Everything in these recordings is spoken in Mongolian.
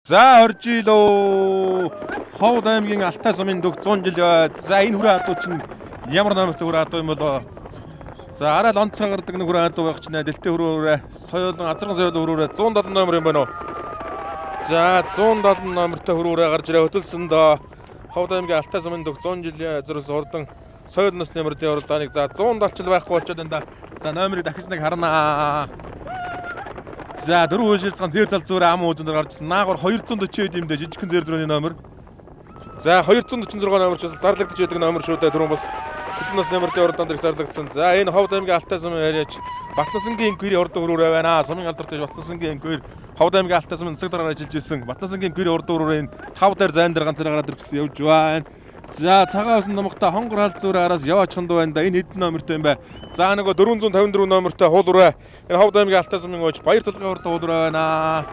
За орж илөө. Ховд аймгийн Алтай сумын дуг 100 жил. За энэ хүрээ хадуу чинь ямар номертой хүрээ хадуу юм болоо. За арай л онцгой гардаг нэг хүрээ хадуу байх чинь дэлтэй хүрээ соёлон азарган соёлын хүрээ 170 номер юм байна уу. За 170 номертой хүрээ гарч ирээ хөтөлсөнд Ховд аймгийн Алтай сумын дуг 100 жил зөрөөс хурдан соёл насны мөрдийн уралдааныг за 170 жил байхгүй болчиход энэ да. За номерыг дахиж нэг харнаа. За дөрөв ширцган зэр тал зүүрээ ам үзэндэр гарчсан. Наагур 240 юм дэ жижигхэн зэр дөрөний номер. За 246 номер ч бас зарлагдж байдаг номер шүү дээ. Түрүүн бас шилэн нас номерын уралдаан дээр зарлагдсан. За энэ Ховд аймгийн Алтай сумын яриач Батнасангийн инквири урд өрөөрөө байна. Сумын алдартай Батнасангийн инквири Ховд аймгийн Алтай сумын засаг дараагаар ажиллаж байсан. Батнасангийн инквири урд өрөөрөө энэ 5 дээр зайн дээр ганцаараа гараад ирчихсэн явж байна. За цагаан усан номогтой хонгор хаалт зүүрээ араас яваачханд байна да. Энэ хэдэн номертой юм бэ? За нөгөө 454 номертой хуулураа энэ Ховд аймгийн Алтай сумын ууч Баяр толгойн урд хуулураа байна.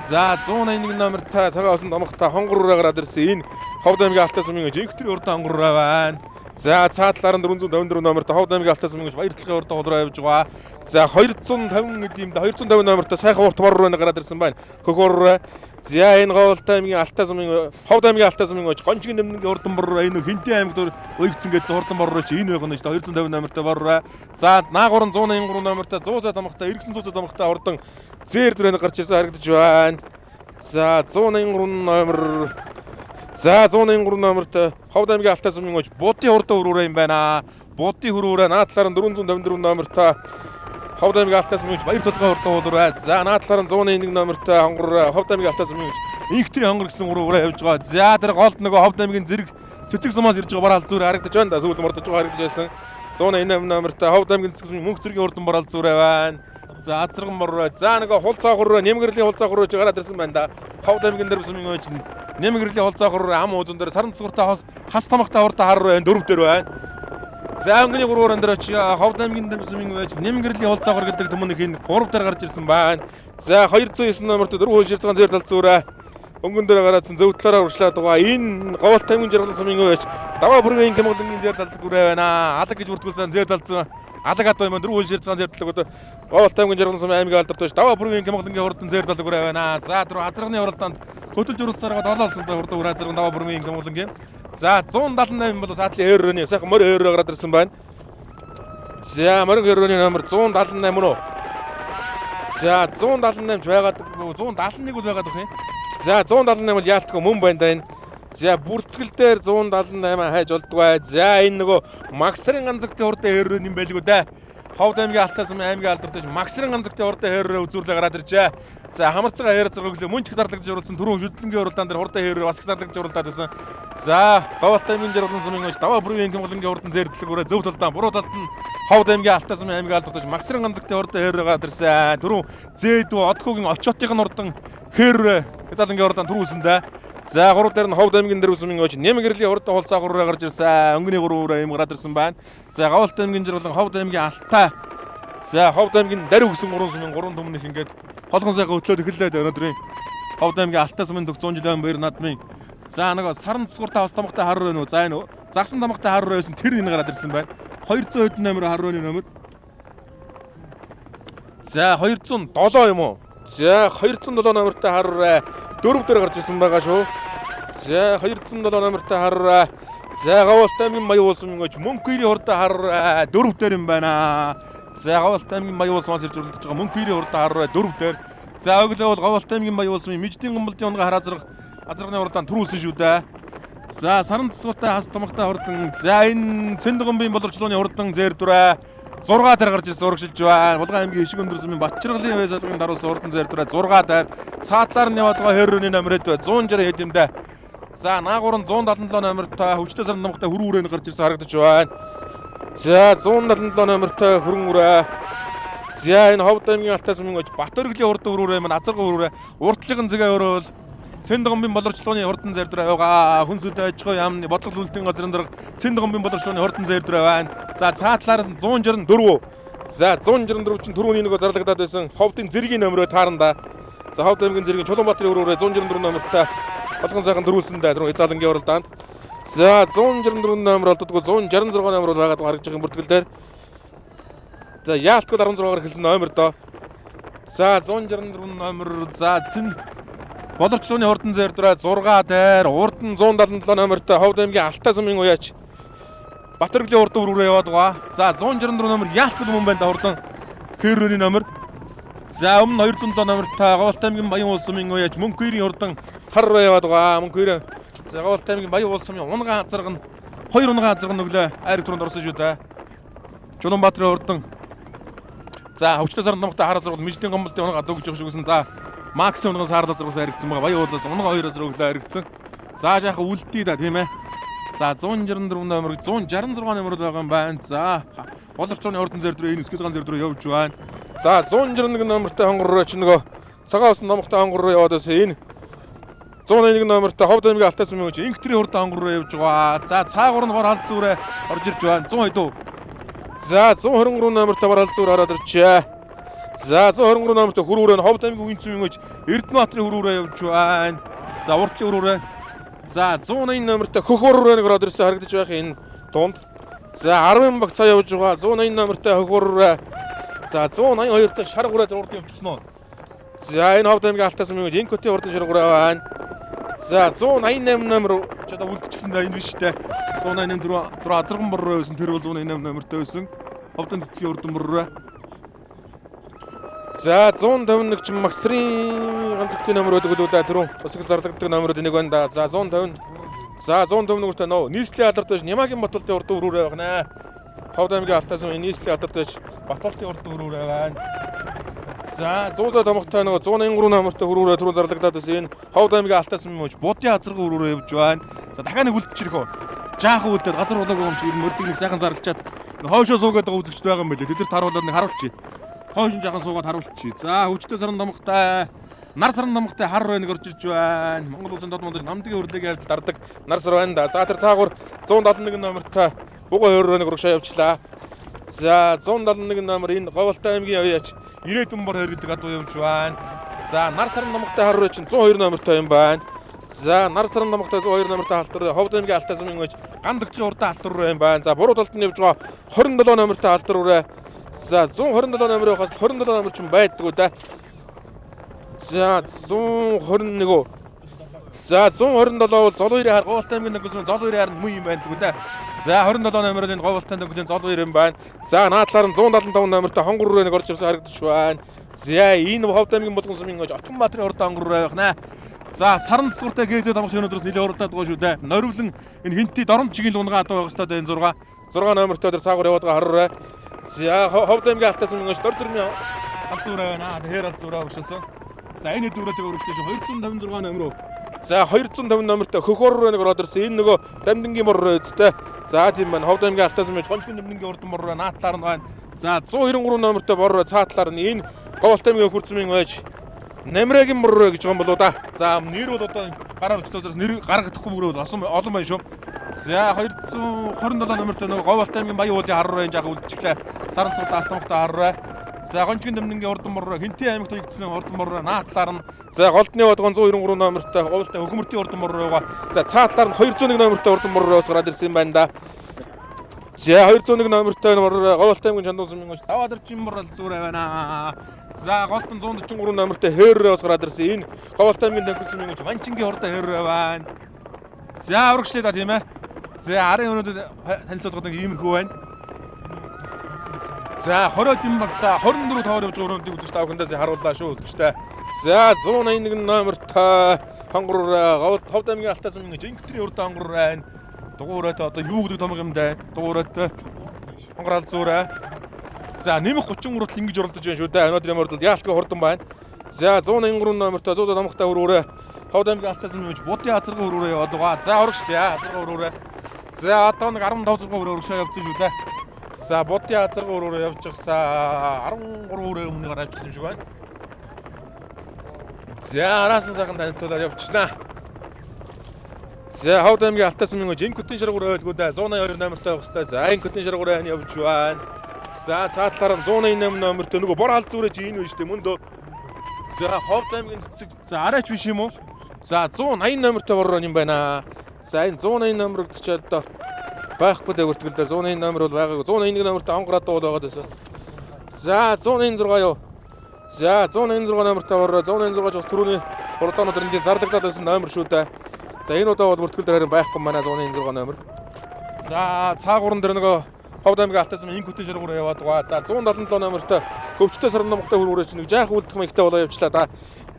За 181 номертой цагаан усан номогтой хонгор ураа гараад ирсэн. Энэ Ховд аймгийн Алтай сумын ууч инхтэр урд хонгор ураа байна. За цаатлаар нь 454 номертой Ховд аймгийн Алтай сумын ууч Баяр толгойн урд хуулураа явж байгаа. За 250 гэдэг юм да 250 номертой сайхан урт бор руу гараад ирсэн байна. Хөхөр. За энэ Говьалтай аймгийн Алтай сумын Ховд аймгийн Алтай сумын ууч Гончгийн нэмнгийн урдан бор энэ Хинтээ аймагт уйгцэн гэсэн урдан бор чи энэ байх нь шүү дээ 250 номертой бор. За наагур 183 номертой 100 цай тамхтай 900 цай тамхтай урдан зэр дүрэн гарч ирсэн харагдаж байна. За 183 номер. За 183 номертой Ховд аймгийн Алтай сумын ууч Будын урдан өрөөрэй юм байна. Будын хөрөөрэй наадлаар нь 454 номертой Ховд аймгийн Алтай сумын ууч Баяр толгойн урд хуулураа. За наадлаар нь 101 номертой хонгор Ховд аймгийн Алтай сумын ууч инхтрийн хонгор гэсэн ураа явж байгаа. За тэр голд нөгөө Ховд аймгийн зэрэг цэцэг сумаас ирж байгаа бараал зүрэ харагдаж байна да. Сүүл мордож байгаа харагдаж байсан. 198 номертой Ховд аймгийн цэцэг сумын мөнх зэргийн урдан бараал зүрэ байна. За азарган бор. За нөгөө хулцаа хуруу нэмгэрлийн хулцаа хуруу ч гараад ирсэн байна да. Ховд аймгийн дэрв сумын ууч нэмгэрлийн хулцаа хуруу ам уузан дээр саран цэцгүүртэй хас тамхтай урдаа хар байна. Дөрөв дээр байна. За өнгөний 3 уран дээр очи Ховд аймгийн дэрв сумын ууч нэмгэрлийн хулцаа хур гэдэг төмөнх энэ 3 дээр гарч ирсэн байна. За 209 номерт 4 ширцган зэр тал зүрэ өнгөн дээр гараадсан зөв талаараа уршлаад байгаа. Энэ Говьалт аймгийн жаргал сумын ууч даваа бүргийн Кэмгэнгийн зэр тал зүрэ байна. Алаг гэж бүртгүүлсэн зэр тал зүрэ алаг хат юм 4 ширцган зэр талгууд Говьалт аймгийн жаргал сумын аймгийн алдартай даваа бүргийн Кэмгэнгийн хурдан зэр тал зүрэ байна. За тэр азарганы уралдаанд хөтөлж уралцаараа долоолсон хурдан үр азарган даваа бүргийн Кэмгэнгийн. За 178 бол саадлын eerрөөний сайхан морь eerрөө гараад ирсэн байна. За морин eerрөөний номер 178 мөн үү? За 178 ч байгаад 171 бол байгаад байна. За 178 бол яалтгүй мөн байна да энэ. За бүртгэл дээр 178 хайж болдгоо. За энэ нөгөө Максрын ганцагтын урдаа eerрөө юм байлгүй да. Ховд аймгийн Алтай сумын аймгийн алдартай Максрын ганцагтын урдаа eerрөө үзүүлээ гараад иржээ. За хамарцгаа eerрэ зэрэглээ мөн ч их зарлагдж уралсан түрүүн шүтлэнгийн уралдаан дээр хурдан eerрөө бас их зарлагдж уралдаад байсан. За Говьалт аймгийн жаргалан сумын ууч даваа бүргийн Кэмгэнгийн хурдан зэрдлэгүүрээ зөв талдаа буруу талд нь Ховд аймгийн Алтай сумын аймгийн алдартай Максрын ганцагтын урдаа eerрөө гараад ирсэн. Түрүүн зээдүү одхогийн очоотын урдан хээр залангийн уралдаан түрүүсэн да. За 3 дээр нь Ховд аймгийн дэрв сумын ууч нэмгэрлийн хурдан хулцаа гураа гарч ирсэн. Өнгөний 3 ураа юм гараад ирсэн байна. За Говьалт аймгийн жаргалан Ховд аймгийн Алтай. За Ховд аймгийн дарив гэсэн 3 сумын 3 төмнөх ингээд холгон сайхан өтлөөд эхэллээд өнөөдрийн Ховд аймгийн Алтай сумын дуг 100 жилийн баяр наадмын. За нөгөө саран цэцгүүртэй хос тамхтай хар руу за энэ загсан тамхтай хар руу байсан тэр энэ гараад ирсэн байна. 200 хэдэн номер хар рууны номер. За 207 юм уу? За 207 номертой хар 4 дээр гарч ирсэн байгаа шүү. За 207 номертой хар за Говьалт аймгийн Маяг улсын ууч мөнх хоёрын хурдаа хар 4 дээр юм байна. За Говьалт аймгийн Маяг улсаас ирж уралдаж байгаа мөнх хоёрын хурдаа хар 4 дээр. За өглөө бол Говьалт аймгийн Маяг улсын Мэждийн гомболтын унгаа хар азарганы уралдаан түрүүлсэн шүү дээ. За саран цэцгүүртэй хас тамхтай хурдан за энэ Цэндгомбын боловчлооны хурдан зэр дүрэ 6 дээр гарч ирсэн урагшилж байна. Булган аймгийн Ишиг өндөр сумын Батчиргалын Вэс алгын даруулсан хурдан зэр дүрэ 6 дээр цаатлаар нь яваад байгаа хэррөөний номерэд 160 хэд юм дэ. За наагур нь 177 номертой хөвчтэй саран тамхтай хүрэн үрэн гарч ирсэн харагдаж байна. За 177 номертой хүрэн үрэ. За энэ Ховд аймгийн Алтай сумын ууч Батөргөлийн хурдан үрээ маань азарган үрээ уртлын зэгээ өрөөл Цэндгомбын боловчлооны хурдан зэр дүрэ байгаа. Хүнсүдэ аж ахуй яамны бодлого үйлдвэрийн газрын дарга Цэндгомбын боловчлооны хурдан зэр дүрэ байна. За цаатлаар нь 164. За 164 чинь түрүүний нөгөө зарлагдаад байсан Ховдын зэргийн номероо таарна да. За Ховд аймгийн зэргийн Чулуунбаатарын өрөөрөө 164 номертой болгон сайхан дөрүүлсэн да. Түрүү Эзалангийн уралдаанд. За 164 номер олддгоо 166 номер бол байгаад харагдж байгаа бүртгэл дээр. За яалтгүй 16-аар эхэлсэн номер доо. За 164 номер за Боловчлооны хурдан зэрдрээ 6 дайр урд нь 177 номертой Ховд аймгийн Алтай сумын уяач Батөргөлийн хурдан өрөөрөө яваад байгаа. За 164 номер яалтгүй юм байна да хурдан Хэррөний номер. За өмнө 207 номертой Говьалт аймгийн Баян улс сумын уяач Мөнхөөрийн хурдан харруу яваад байгаа. Мөнхөөрийн за Говьалт аймгийн Баян улс сумын унган азарга нь 2 унган азарга нүглээ айраг түрүүнд орсож юу да. Жуланбаатарын хурдан за хөвчлөө сард номтой хараа зургал Миждийн гомболтын унга дөгж өгч өгсөн. За Макс унган саардаа зургаас харагдсан байгаа. Баян уулаас унга 2 зурглаа харагдсан. За жаахан үлдээ да тийм ээ. За 164 номер 166 номер байгаа юм байна. За Боловчлооны хурдан зэрдрөө энэ өсгөөс ганц зэрдрөө явж байна. За 161 номертой хонгороо ч нөгөө цагаан усан номтой хонгороо яваад бас энэ 101 номертой Ховд аймгийн Алтай сумын уяач Инктрийн хурдан хонгороо явж байгаа. За цаагуур нь бор халд зүрээ орж ирж байна. 100 дөө. За 123 номертой бор халд зүрээ ороод ирчээ. За 123 номертой хөрөөрөө нь Ховд аймгийн Үн сумын уяач Эрдэнэбаатарын хөрөөрөө явж байна. За уртлын хөрөөрөө. За 180 номертой хөх хөрөөрөө нэг ороод ирсэн харагдаж байх энэ дунд. За 10 баг цаа явж байгаа. 180 номертой хөх хөрөөрөө. За 182 та шар гураад урд явчихсан уу. За энэ Ховд аймгийн Алтай сумын уяач Инкотийн хурдан шар гураа байна. За 188 номер ч одоо үлдчихсэн да энэ биш үү. 188 4 азарган борроо байсан. Тэр бол 188 номертой байсан. Ховдын цэцгийн хурдан борроо. За 151 ч Максрын ганцхан номер өгдөг үү да түрүүн өсгөл зарлагддаг номерууд энийг байна да. За 150. За 151-тэй нөө нийслэлийн алдартай Нямагийн Батболтын хурдан өрөөрэй байна. Ховд аймгийн Алтай сумын нийслэлийн алдартай Батболтын хурдан өрөөрэй байна. За 100 томогтой нөгөө 183 номертой хөрөөрөө түрүү зарлагдаад байсан. Энэ Ховд аймгийн Алтай сумын уяач Будын азарга хөрөөрөө явж байна. За дахиад нэг үлдчихэрэх үү. Жаахан үлдээд газар болоогүй юм чи мөрдөг нэг сайхан зарлчаад хойшоо суугаад байгаа үзэгчд байгаа юм байлээ. Тэд нар таруулаад нэг харуулчих. Хойш нь жаахан суугаад харуулчих. За хөвчтэй саран томогтой нар саран томогтой хар нэг орж ирж байна. Монгол улсын дод мондож намдгийн хөрлөгийг явж дардаг нар сар байна да. За тэр цаагуур 171 номертой бугай хөрөөрөө нэг урагшаа явчлаа. За 171 номер энэ Говьалт аймгийн уяач Ирээдүн бор хоёр гэдэг адуу явж байна. За нар саран томогтой хар чинь 102 номертой юм байна. За нар саран томогтой 102 номертой халтар Ховд аймгийн Алтай сумын уяач Гандагчийн хурдан халтар руу юм байна. За буруу талд нь явж байгаа 27 номертой халтар руу. За 127 номерын хас 27 номер ч байдгүй да. За 121. За 127 бол Золгоёрын хар Говьалт аймгийн нөхөсөн Золгоёрын хар муу юм байдаг да. За 27 номерын Говьалт аймгийн Золгоёр юм байна. За наадлаар нь 175 номертой хонгор руу нэг орж ирсэн харагдаж байна. За энэ Ховд аймгийн Булган сумын уяач Отгонбаатарын хурдан хонгор руу байна. За саран цэцгүүртэй ГЗ тамгч өнөөдрөөс нэлээд уралдаад байгаа шүү дээ. Норивлон энэ хинти дорн чигийн лунгаа адуу байх хэвээр энэ 6 номертой тэр цаагаар яваад байгаа харраа. За Ховд аймгийн Алтай сумын уяач дөрмийн алзуураа байна. Тэр алзуураа өгшсөн. За энэ дөрөвтэй өргөжтэй шүү 256 номер. За 250 номертой хөхөр нэг ороод ирсэн. Энэ нөгөө дамдингийн бор өцтэй. За тийм байна. Ховд аймгийн Алтай сумын гончгийн дамдингийн урдан бор наатлаар нь байна. За 193 номертой бор цаатлаар нь энэ Говьалт аймгийн хурцмын уяач Намрагийн бор гэж байгаа юм болоо да. За нэр бол одоо гараар өчлөөс нэр гаргадахгүй мөрөө олон байна шүү. За 227 номертой нөгөө Говьалт аймгийн Баян уулын харруу энэ жаахан үлдчихлээ. Саран цуг даастамтай харруу. За гончгийн дамдингийн урдан бор Хинтээ аймагт нэгдсэн урдан бор наатлаар нь за голдны бодгон 193 номертой Говьалт хөгмөртийн урдан бор байгаа. За цаатлаар нь 201 номертой урдан бороос гараад ирсэн юм байна да. За 201 номертой Говьалт аймгийн Чандуун сумын уяач Давадарчин бор алзуурай байна. За голтон 143 номертой Хэррөөс гараад ирсэн. Энэ Говьалт аймгийн Тэнхимэл сумын уяач Манчингийн хурдан Хэррөө байна. За урагшлаа да тийм ээ. За арын өнөөдөр танилцуулгад нэг иймэрхүү байна. За 20 дим баг за 24 товор явж байгаа өрөөндийг үзэж та бүхэндээс харууллаа шүү үзэгчтэй. За 181 номертой хонгор Ховд аймгийн Алтай сумын уяач Инктрийн хурдан хонгор байна. Дугуурайтай одоо юу гэдэг том юм даа. Дугуурайтай хонгор алзуурай. За нэмэх 30 хүртэл ингэж уралдаж байна шүү дээ. Өнөөдөр ямар бол яалтгүй хурдан байна. За 183 номертой 100 томогтой өрөөрөө Ховд аймгийн Алтай сумын уяач Будын азарга өрөөрөө яваад байгаа. За урагшлаа азарга өрөөрөө. За одоо нэг 15 зураг өрөөрөө явуулсан шүү дээ. За Будын азарга өрөөрөө явж гисаа 13 өрөө өмнө гараад ирсэн юм шиг байна. За араасан сайхан танилцуулаад явчихлаа. За Ховд аймгийн Алтай сумын уяач Инкотийн шаргуур ойлгүй да 182 номертой байх хэвээр. За Инкотийн шаргуур явж байна. За цаатлаар нь 188 номертой нөгөө бор алзуурай чи энэ үе шүү дээ мөн дөө. За Ховд аймгийн цэцэг за арайч биш юм уу? За 180 номертой бор юм байна. За энэ 180 номер өгч одоо байхгүй дээ бүртгэл дээ 180 номер бол байгаагүй 181 номертой хонгороо дууд байгаа дэсэн. За 186 юу. За 186 номертой бор 186 ч бас түрүүний уралдаанууд энд зарлагдаад байсан номер шүү дээ. За энэ удаа бол бүртгэл дээр харин байхгүй манай 106 номер. За цаагуурн дээр нөгөө Ховд аймгийн Алтаас минь инкутын шаргуур яваад байгаа. За 177 номертой Хөвчтэй Сарнамхтай хөрөөрөө чинь жаахан үлдэх маягтай болоо явчлаа да.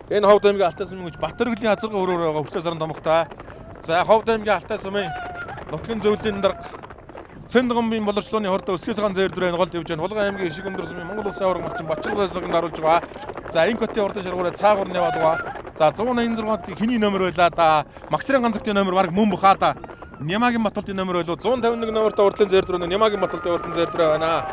Энэ Ховд аймгийн Алтаас минь Батөргөлийн азарга хөрөөрөө байгаа Хөвчтэй Сарнамхтай. За Ховд аймгийн Алтаас минь нутгийн зөвлөлийн дарга Цэнгамбын боловчлооны хордоо өсгөө цагаан зээр дүрээ голд явж байна. Булган аймгийн ишиг өндөрсөн Монгол Улсын аварга малчин Бачир байслаганд харуулж байгаа. За инкутын урдын шаргуураа цаагуурн яваад байгаа. За 186-д хиний номер байлаа да. Максрын ганцгийн номер баг мөн бахаа да. Нямагийн Баталтын номер байлуу 151 номертой урдлын зээр дүрээ Нямагийн Баталтын урдлын зээр дүрээ байна.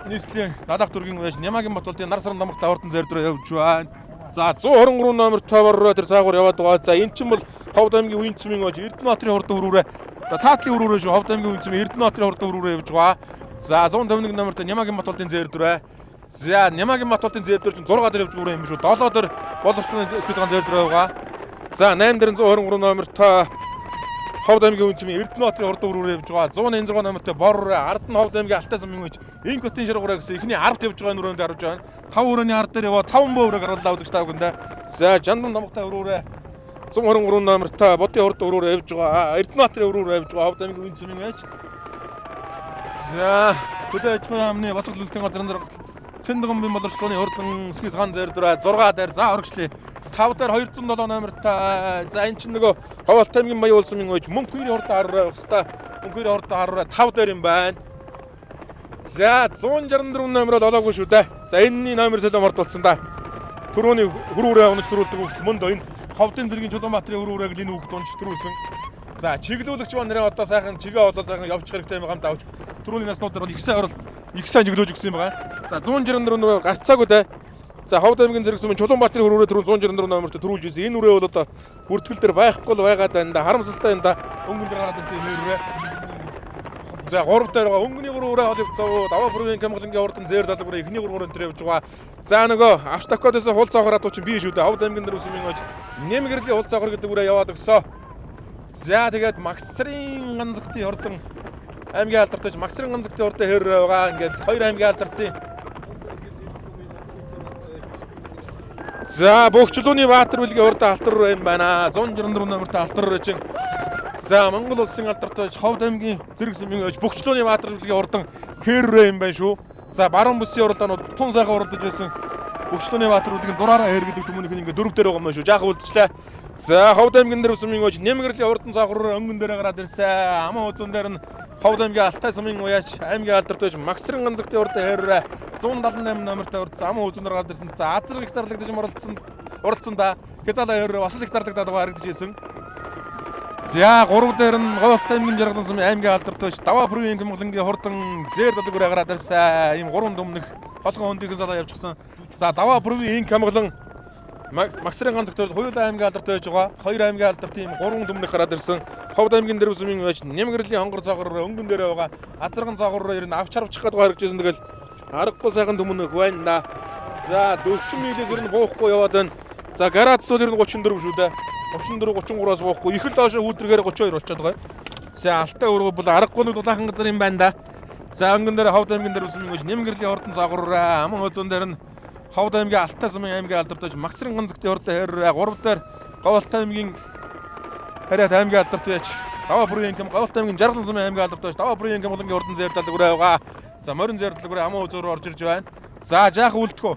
Нийслэлийн дадаах дүргийн байж Нямагийн Баталтын нар саран дамгтай урдлын зээр дүрээ явж байна. За 123 номертой бороо тэр цаагуур яваад байгаа. За эн чинь бол Ховд аймгийн үн цэмийн байж Эрдэнэбаатарын хурдан хөрөөрөө. За цаатлын хөрөөрөө шүү Ховд аймгийн үн цэмийн Эрдэнэбаатарын хурдан хөрөөрөө явж байгаа. За 151 номертой Нямагийн Баталтын зээр дүрээ. За Нямагийн Баталтын зээр дүр чинь 6 дээр явж байгаа юм шүү. 7 дээр боловчлооны өсгөө цагаан зээр дүрээ байгаа. За 8 дээр 123 номертой Ховд аймгийн үн цэмийн Эрдэнэбаатарын хурдан хөрөөрөө явж байгаа. 186 номертой Бор ард нь Ховд аймгийн Алтаас минь үеж инкутын шаргуураа гэсэн ихний 10-т явж байгаа нүрэнд харж байна. 5 өрөөний ард дээр яваа 5 бөөрөг харууллаа үзэгч тав гүндэ. За Жандан намхтай өрөөрөө 123 номертой Бодын хурдан өрөөрөө явж байгаа. Эрдэнэбаатарын өрөөрөө явж байгаа Ховд аймгийн үн цэмийн байж. За хөдөө аж ахуйн яамны Батгал үлдэн газрын зэрэг Цэнгамбын боловчлооны хурдан өсгөө цагаан зээр дүрээ 6 дээр за оргичлээ. 5 дээр 207 номертой. За энэ чинь нөгөө Ховд аймгийн Баян улсын минь байж мөнхөрийн хурдан хараа явахста. Мөнхөрийн хурдан хараа 5 дээр юм байна. За 164 номер бол олоогүй шүү дээ. За энэний номер солио мордулсан да. Төрөөний хөрөөрөө унаж төрүүлдэг хөлт мөндөө энэ Ховдын зэргийн Чулуунбаатарын хөрөөрөөг энэ үг дунж төрүүлсэн. За чиглүүлэгч маань нэрээ одоо сайхан чигээ болоо сайхан явчих хэрэгтэй юм гамд авч. Төрөөний наснуудаар бол их сайн орол их сайн чиглүүлж өгсөн юм байгаа. За 164 номер гарцаагүй дээ. За Ховд аймгийн зэрэгсүмэн Чулуунбаатарын хөрөөрөө төрөө 164 номертой төрүүлж ирсэн. Энэ үрээ бол одоо бүртгэл дээр байхгүй л байгаад байна да. Харамсалтай энэ да. Өнгөн дээр гараад ирсэн энэ үрээ. За 3 дээр байгаа өнгөний 3 үрээ хол явцаа. Даваа бүрийн Камгалангийн хурдан зээр далгуур эхний 3 өрөөнд тэр явж байгаа. За нөгөө автокодоос хул цаохор атуу чинь би шүү дээ. Ховд аймгийн зэрэгсүмэн байж нэмгэрлийн хул цаохор гэдэг үрээ яваад өгсөө. За тэгээд Максрын ганцгийн хурдан аймгийн алдартай Максрын ганцгийн хурдан хэр байгаа. Ингээд хоёр аймгийн алдартын За Бөхчлөөний Баатар бүлгийн хурдан алтар руу юм байна. 164 номертой алтар чинь. За Монгол улсын алдартай Ховд аймгийн зэрэгсэмийн Бөхчлөөний Баатар бүлгийн хурдан хэр юм байна шүү. За баруун бүсийн уралдаанууд тун сайхан уралдаж байсан. Бөхчлөөний Баатар бүлгийн дураараа хэр гэдэг түмүнийх нь ингээ 4 дээр байгаа юм шүү. Жаахан үлдчихлээ. За Ховд аймгийн зэрэгсэмийн нэмгэрлийн хурдан цаахар өнгөн дээр гараад ирсэн. Аман үзүүн дээр нь Ховд аймгийн Алтай сумын уяач аймгийн алдартай Максрын ганцгийн хурдан хэр 178 номертой урдсан аман үзүүн дээр гараад ирсэн. За азраг их зарлагдаж уралдсан да. Хязаалаа хэр бас их зарлагдаад байгаа харагдаж ирсэн. За 3 дээр нь Говьалт аймгийн Жаргалан сумын аймгийн алдартай Даваа бүрийн Камгалангийн хурдан зээр далгуур гараад ирсэн. Ийм 3 дүмнэх холгон хөндийн залаа явчихсан. За Даваа бүрийн Камгалан Максрын ганцгийн хоёулаа аймгийн алдартай байж байгаа. 2 аймгийн алдарт ийм 3 дүмнэх гараад ирсэн. Ховд аймгийн дэрвсмийн байж нэмгэрлийн хонгор цаагуур өнгөн дээр байгаа. Азарган цаагуур ер нь авч харвчих гэдэг харагдажсэн. Тэгэл аргагүй сайхан дүмнэх байна. За 40 милээс ер нь буухгүй яваад байна. За градус бол ер нь 34 шүү дээ. 34 33-аас буухгүй. Их л доошо хүүтргээр 32 болчиход байгаа. За Алтай өргөө бол аргагүй нэг дулаахан газар юм байна да. За өнгөн дээр Ховд аймгийн дэрвсмийн байж нэмгэрлийн хурдан цаагуур аман үзүүн дээр нь Ховд аймгийн Алтай сумын аймгийн алдартай Максрын ганцгийн хурдан хэр 3 дээр Говьалт аймгийн Харьяат аймгийн алдарт байж Даваа бүрийн Говьалт аймгийн Жаргалан сумын аймгийн алдарт байж Даваа бүрийн Камгалангийн хурдан зээр далгуур байгаа. За морин зээр далгуур аман үзүүр орж ирж байна. За жаахан үлдэхөө.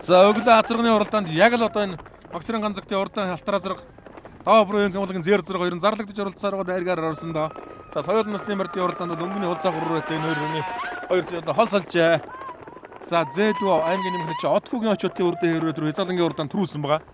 За өглөө азарганы уралдаанд яг л одоо энэ Максрын ганцгийн хурдан алтар азарга Даваа бүрийн Камгалангийн зээр зэрэг хоёр нь зарлагдаж оролцсоор байгаа дайргаар орсон доо. За соёл насны мордын уралдаанд бол өнгөний хулцаа хуруутай энэ хоёрын хол салжээ. За Зэдүү аймгийн нэмэгч Одгогийн очиотын урдын хэрвээ төр Хязаалангийн урдаан төрүүлсэн байгаа.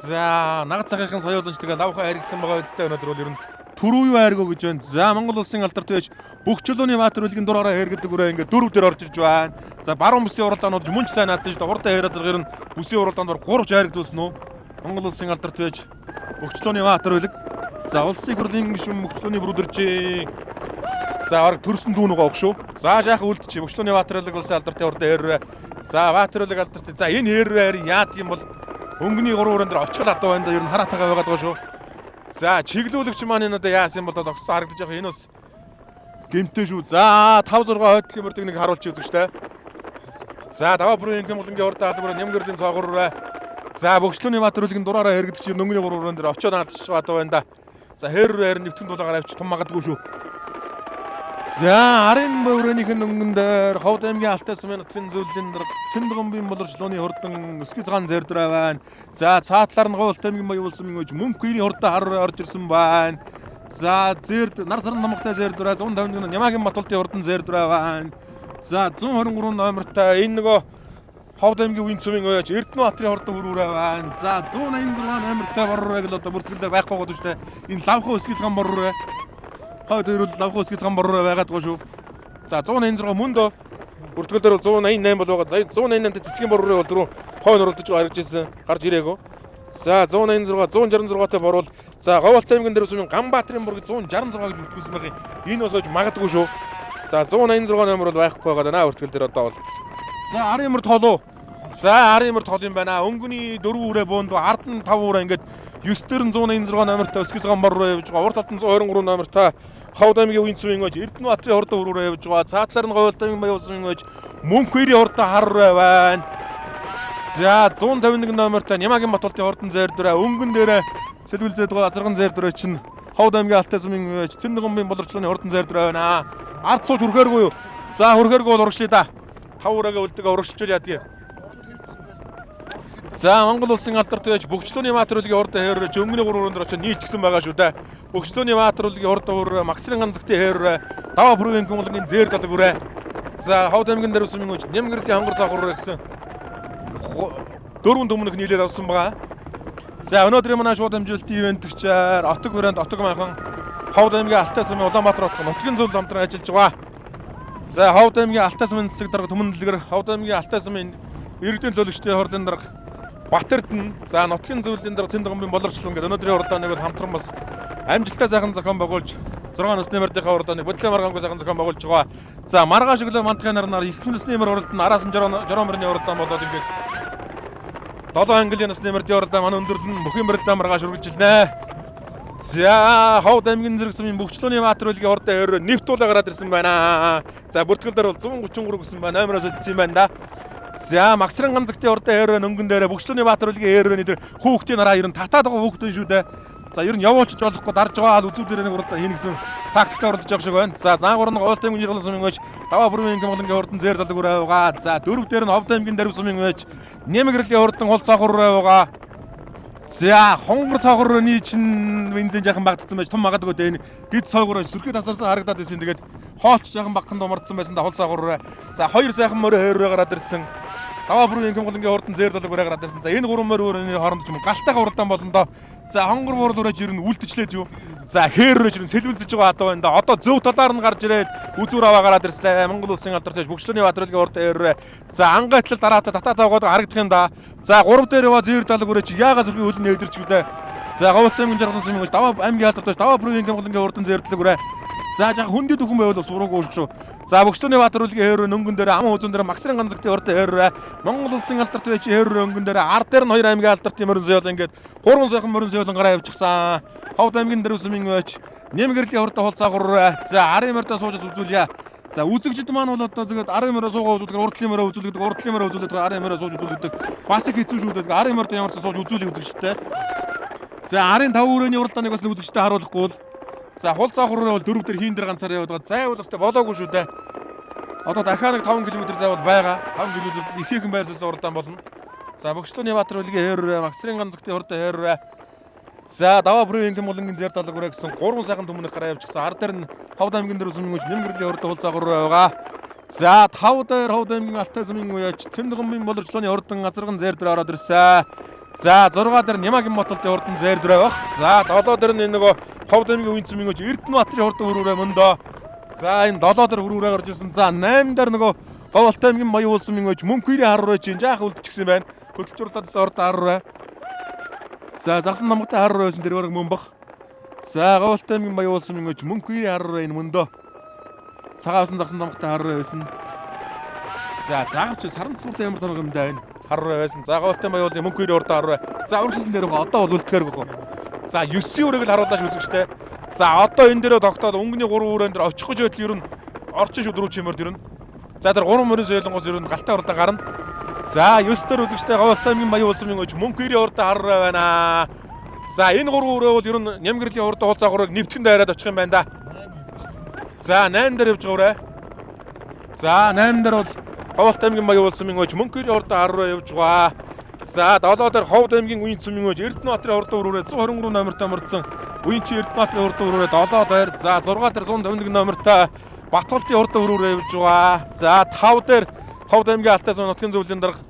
За нагад цагийнхан соёолонч тэгээ лавхаа харигдсан байгаа үстэй өнөөдөр бол ер нь түрүү юу айргоо гэж байна. За Монгол улсын алдарт байж Бөхчлөөний Баатар бүлгийн дураараа хэр гэдэг үрээ ингээ 4 дээр орж ирж байна. За баруун бүсийн уралдаанууд мөн ч сайн наацж урдаа хэр азаргэр нь бүсийн уралдаанд 3 хайрагдуулсан уу. Монгол улсын алдарт байж Бөхчлөөний Баатар бүлэг. За улсын хурлын гишүүн Бөхчлөөний бүрдэрчээ. За арга төрсөн дүүн байгаа шүү. За жаахан үлдчих. Бөхчлөөний Баатар бүлэг улсын алдартай урдаа хэр. За Баатар бүлэг алдартай. За энэ хэр яадаг юм бол өнгөний 3 өрөөнд очихл адуу байна да ер нь хараатайгаа байгаад байгаа шүү. За чиглүүлэгч маань энэ одоо яасан бол зогссон харагдаж байгаа. Энэ бас гэмтэй шүү. За 5 6 хойдлын мөрдөг нэг харуулчих үзэгчтэй. За даваа бүрийн Кэмглэнгийн урд даалгавар Нямгэрлийн цаагуур. За бөгчлөөний материалын дураараа хэрэгдэж чинь өнгөний 3-ын дээр очоод наалж бадаа байна да. За хэрээр нэвтэн дулаагаар авч том магадгүй шүү. За арын бөөрөнийх нь өнгөн дээр Ховд аймгийн Алтай сумын нутгийн зөвлөлийн дээр Цэндгомбын боловчлооны хурдан өсгий цагаан зэрдрээ байна. За цаатлаар нь Говьт аймгийн Баян улсын минь мөнх хоёрын хурдан хар орж ирсэн байна. За зэрд нар сарн намгатай зэрдрээ 150 Нямаагийн Батултын хурдан зэрдрээ байна. За 123 номертай энэ нөгөө Ховд аймгийн үеийн цөмийн уяач Эрдэнэбаатарын хурдан хөрүүрээ байна. За 186 номертай боррыг л одоо бүртгэлээр байхгүй гоо шүү дээ. Энэ лавхан өсгий цагаан борроо. Хойд ирүүл лавхан өсгий цагаан борроо байгаадгүй шүү. За 186 мөндөө бүртгэлээр 188 бол байгаа. За 188-д цэцгийн борроо бол дөрөв хойно оролдож байгаа харагдаж ирсэн. Гарч ирээгөө. За 186 166-тай борвол за Говьт аймгийн дээр цөмийн Ганбаатарын боргийг 166 гэж бүртгэлсэн байх юм. Энэ бас магадгүй шүү. За 186 номер бол байхгүй байгаа даа бүртгэл дээр одоо бол. За арын мөрд холоо. За арын мөрд хол юм байна. Өнгөний 4 үрээ буунд ард нь 5 үрээ ингээд 9 дээр нь 186 номертай өсгий цагаан борроо явж байгаа. Урт талд нь 123 номертай Ховд аймгийн үеийн цөмийн өөж Эрдэнэбаатарын хурдан хөрүүрээ явж байгаа. Цаатлаар нь Говьт аймгийн Баян улсын өөж мөнх хоёрын хурдан хар байна. За 151 номертай Нямаагийн Батултын хурдан зэрдрээ өнгөн дээрээ сэлбэлзээд байгаа азарган зэрдрээ чинь Ховд аймгийн Алтай сумын өөж Цэндгомбын боловчлооны хурдан зэрдрээ байна. Ард сууж хүрхээргүй юу? За хүрхээргүй бол урагшлаа да. 5 ураагаа үлдэгээ урагшилж яадгийг. За Монгол улсын алдарт байж бөгчлөөний материалын хурдан хээрж өнгөний 3 дээр очиж нийлчихсэн байгаа шүү дээ. Бөгчлөөний материалын хурдан хөр Максрын ганцгтын хээр даваа бүрийн Кэмглэнгийн зэр далаг үрээ. За Ховд аймгийн дээр усмын үуч Нямгэрлийн хонгор цаагуур гэсэн 4 төмөнх нийлээд авсан байгаа. За өнөөдрийн манай шууд амжилтын ивент гчээр Отог брэнд Отог майхан Ховд аймгийн Алтай сумын Улаанбаатар хотын нутгийн зөвлөл хамтран ажиллаж байгаа. За Ховд аймгийн Алтай сумын засаг дарга төмөн дэлгэр Ховд аймгийн Алтай сумын иргэдийн төлөөлөгчдийн хурлын дарга Батэрдэн за нутгийн зөвлөлийн дарга Цэндгомбын боловчлон гэдэг өнөөдрийн уралдааныг бол хамтран бас амжилттай сайхан зохион байгуулж 6 насны мордынхаа уралдааныг бодлоо маргаангүй сайхан зохион байгуулж байгаа. За маргааш өглөө мантхай нар их насны мөр уралдаан араас нь 60 мөрний уралдаан болоод ингээд 7 английн насны мордын уралдаан манай өндөрлөн бүхэн мордын маргааш үргэлжилнэ. За Ховд аймгийн зэрэг сумын бөгчлөөний материалын хурдан хээр нэвтүүлээ гараад ирсэн байна. За бүртгэл дээр бол 133 гэсэн байна. Номероос үлдсэн байна да. За Максрын ганцгтын хурдан хээр өнгөн дээр бөгчлөөний материалын хээрний дээр хүүхдийн нараа ер нь татаад байгаа хүүхдэн шүү дээ. За ер нь явуулчих болохгүй дарж байгаа л үзүүдээр нэг уралдаан хийнэ гэсэн тактикт оролцож байгаа шиг байна. За заагур нь Говьт аймгийн жиргал сумын өөч даваа бүрийн Кэмглэнгийн хурдан зэр далаг үрээ байгаа. За дөрөв дээр нь Ховд аймгийн Дарив сумын өөч Нямгэрлийн хурдан хол цаагуур үрээ байгаа. За хонгор цаагуурны чинь бензин жаахан багдсан байж том магадгүй дээ энэ гид цаагуураа сүрхий тасарсан харагдаад байсан. Тэгээд хоолч жаахан багхан думардсан байсан да хол цаагуураа. За хоёр сайхан морь хойроо гараад ирсэн. Даваа бүрийн Кэмглэнгийн хурдан зэр далаг үрээ гараад ирсэн. За энэ гурван морь өөрөний хооронд ч юм галтайхан уралдаан болно доо. За хонгор муур үрэж ирнэ үлдчихлээд юу. За хээррэж ирнэ сэлбэлзэж байгаа одоо байна да. Одоо зөв талаар нь гарч ирээд үзүүр аваа гараад ирслээ. Монгол улсын алдарт байж бөгчлөөний материалын хурдан хээрээ. За ангаатлал дараатаа татаа тавгаад харагдах юм да. За 3 дээр яваа зэр далаг үрэж яага зүрхий хөлн нээдэрч үдэ. За Говьт аймгийн жаргал сумын өөч даваа аймгийн алдарт байж даваа бүрийн Кэмглэнгийн хурдан зэр далаг үрээ. За жаа хүндэд өхөн байвал бас уруугүй шүү. За бөгчлөөний материалын хээрээ өнгөн дээр ам үзүүн дээр Максрын ганцгтын хурдан хээрээ. Монгол улсын алдарт байж хээрээ өнгөн дээр ард дээр нь 2 аймгийн алдартын морин соёл ингээд 3 сайхан морин соёлон гараа явчихсан. Ховд аймгийн Дарив сумын өөч Нямгэрлийн хурдан хол цаагуур. За арын морьдоо суужаас үзүүлье. За үзэгчд маань бол одоо тэгээд арын морьоо суугаа үзүүлдэг, урдлын морьоо үзүүлдэг, урдлын морьоо үзүүлдэг, арын морьоо сууж үзүүлдэг. Бас их хэцүү шүү дээ. Арын морьдоо ямар ч сууж үзүүлэх үзэгчтэй. За арын 5 өрөөний уралдааныг бас үзэгчтэй харуулахгүй бол за хол цаагуур бол 4 дээр хийн дээр ганцаар яваад байгаа. Зайвал бас болоогүй шүү дээ. Одоо дахиад нэг 5 км зайвал байгаа. 5 км ихээхэн байрлалсан уралдаан болно. За бөгчлөөний материалын хээр Максрын ганцгтын хурдан хээр. За даваа бүрийн Кэмглэнгийн зэр далаг үрээ гэсэн 3 сайхан төмөнх гараа явчихсан. Ард дээр нь Ховд аймгийн Дарив сумын өөч Нямгэрлийн хурдан хол цаагуур байгаа. За 5 дээр Ховд аймгийн Алтай сумын өөч Цэндгомбын боловчлооны хурдан азарган зэр дээр ороод ирсэн. За 6 дээр Нямаагийн Батултын хурдан зэр дээр байх. За 7 дээр нь нөгөө Ховд аймгийн үеийн цөмийн өөч Эрдэнэбаатарын хурдан хөрүүрээ мөндөө. За энэ 7 дээр хөрүүрээ гарч ирсэн. За 8 дээр нөгөө Говьт аймгийн Баян улсын өөч мөнх хоёрын хар руу чинь жаахан үлдчихсэн байна. Хөдөлжуурлаад хурдан хар руу. За загсан намгатай хар руу байсан тэр бараг мөн бах. За Говьт аймгийн Баян улсын өөч мөнх хоёрын хар руу энэ мөндөө. Цагаасан загсан намгатай хар руу байсан. За заагч саран цууртай ямар тоног юм даа энэ хар руу байсан. За Говьт аймгийн Баян улсын мөнх хоёрын хурдан хар руу. За урагшлсан дээр байгаа одоо бол үлдэхээргүй гоо. За 9-ийн үрийг л харуулж үзэгчтэй. За одоо энэ дээрээ тогтоод өнгөний 3 өрөөнд дээр очих гэж байтал ер нь орчин шүү 4 чимээр ер нь. За тэр 3 мөрийн соёлонгоос ер нь галтай уралдаан гарна. За 9 дээр үзэгчтэй Говьалтай аймгийн Баян улсын мөнгөж мөнх ирийн уралдаан харраа байна. За энэ 3 өрөө бол ер нь Нямгэрлийн уралдаан хуул загварыг нэвтгэн дайраад очих юм байна да. За 8 дээр явж байгаа. За 8 дээр бол Говьалтай аймгийн Баян улсын мөнгөж мөнх ирийн уралдаан харраа явж байгаа. За 7 дээр Ховд аймгийн Уян цэм мөнгөж Эрдэнэбаатарын уралдаан өрөөрөө 123 номертой мөрдсөн Уянчи Эрдэнэбаатарын уралдаан өрөөрөө 7 дээр. За 6 дээр 151 номертой Батуултын уралдаан өрөөрөө явж байгаа. За 5 дээр Ховд аймгийн Алтай зам нутгийн зөвлөлийн дарга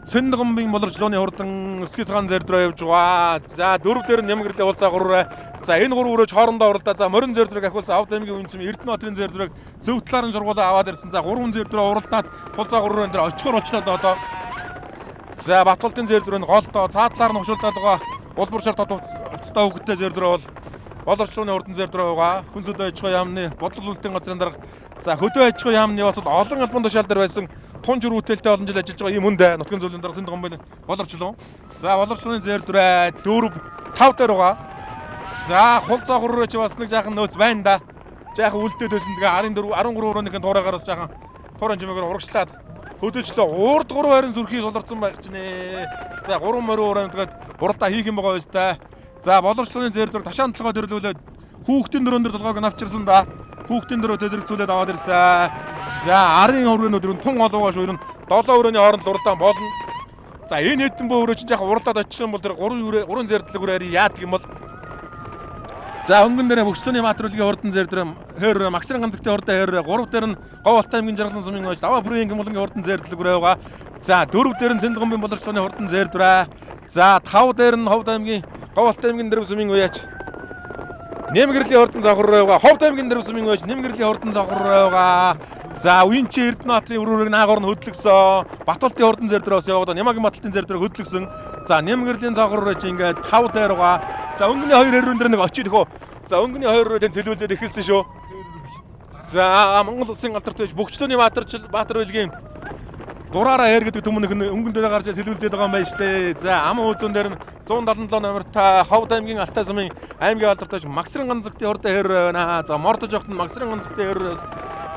Цэнгамбын болорчлооны хурдан Өсгий цагаан зэр рүү явж байгаа. За 4 дээр Нямгэрлийн уул загвар. За энэ 3 өрөөж хоорондоо уралдаа. За морин зэр дөрөг ахиулсан Ховд аймгийн Уян цэм Эрдэнэбаатарын зэр дөрөг зөв талаар нь шургуулаа аваад ирсэн. За 3 зэр дөрөв уралдаад уул загвар дээр очихоор очлоод одоо. За Батуултын зэр дөрөв нь голдоо цаадлаар нь хушуулдаад байгаа. Улбар шар тод уцтай хөвгтэй зэр дөрөв бол болорчлооны хурдан зэр дөрөв байгаа. Хүнс хөдөө аж ахуйн яамны бодлого үйлдвэрлэлийн газрын дарга. За хөдөө аж ахуйн яамны бас олон албан тушаал дээр байсан тун жир бүтээлтэй олон жил ажиллаж байгаа юм үндэ нутгийн зөвлөлийн дарга Цэнгамбын болорчлоо. За болорчлооны зэр дөрөв 4 5 дээр байгаа. За хул загвар ч бас нэг жаахан нөөц байна да. Жаахан үлдээд байсан. Тэгээ 13 өрөөнийхэн туурайгаар бас жаахан туурын жимээгээр урагшлаад хөдөөчлөө уурд 3 харин сүрхий суларсан байх ч нэ. За 3 морин өрөөнд тэгээд уралдаа хийх юм байгаа байстай. За болорчлооны зэр дөрөв ташаан толгой төрлүүлээд хүүхдийн дөрөөн дээр толгойг навчирсан да. Хүүхдийн дөрөв зэрэгцүүлээд аваад ирсэн. За арын өрөөнүүд ер нь тун олоогааш ер нь 7 өрөөний хооронд уралдаан болно. За энэ хэдэн бөө өрөө чинь яг уралдаад очих юм бол тэр 3 зэрдлэг өрөө яадаг юм бол. За өнгөн дээр Бөкслөөний материалын хурдан зэр дээр хойр Максрын ганцэгтэй хурдан хойр 3 дээр нь Говьалтай аймгийн Жаргалан сумын ож даваа бүрийн гэмүүлэнгийн хурдан зэрдлэг өрөө байгаа. За 4 дээр нь Цэнгамбын болорчлооны хурдан зэр дөрөө. За 5 дээр нь Ховд аймгийн Говьалтай аймгийн Дэрв сумын уяач Нямгэрлийн хурдан загвар байгаа. Ховд аймгийн Дэрв сумын уяач Нямгэрлийн хурдан загвар байгаа. За Уянчи Эрдэнэбаатарын өрөөрийг наагуур нь хөдлөсөн. Батуултын хурдан зэр дөрөөс яваад Нямагийн баталтын зэр дээр хөдлөсөн. За Нямгэрлийн загвар чи ингээд 5 дээр байгаа. За өнгөний 2 өрөөн дээр нэг очиж төхөө. За өнгөний 2 өрөөнд цэлүүлзээд эхэлсэн шүү. За Монгол улсын алдартай Бөкчлөөний Баатар байлгийн Дураараа хэр гэдэг төмөнх нь өнгөн дээр гарч сэлүүлзээд байгаа юм байна штэ. За ам үзүүн дээр нь 177 номертай Ховд аймгийн Алтай замын аймгийн алдартай Максрын ганцэгтэй хурдан хэр байна. За мордож явахт нь Максрын ганцэгтэй хэрээс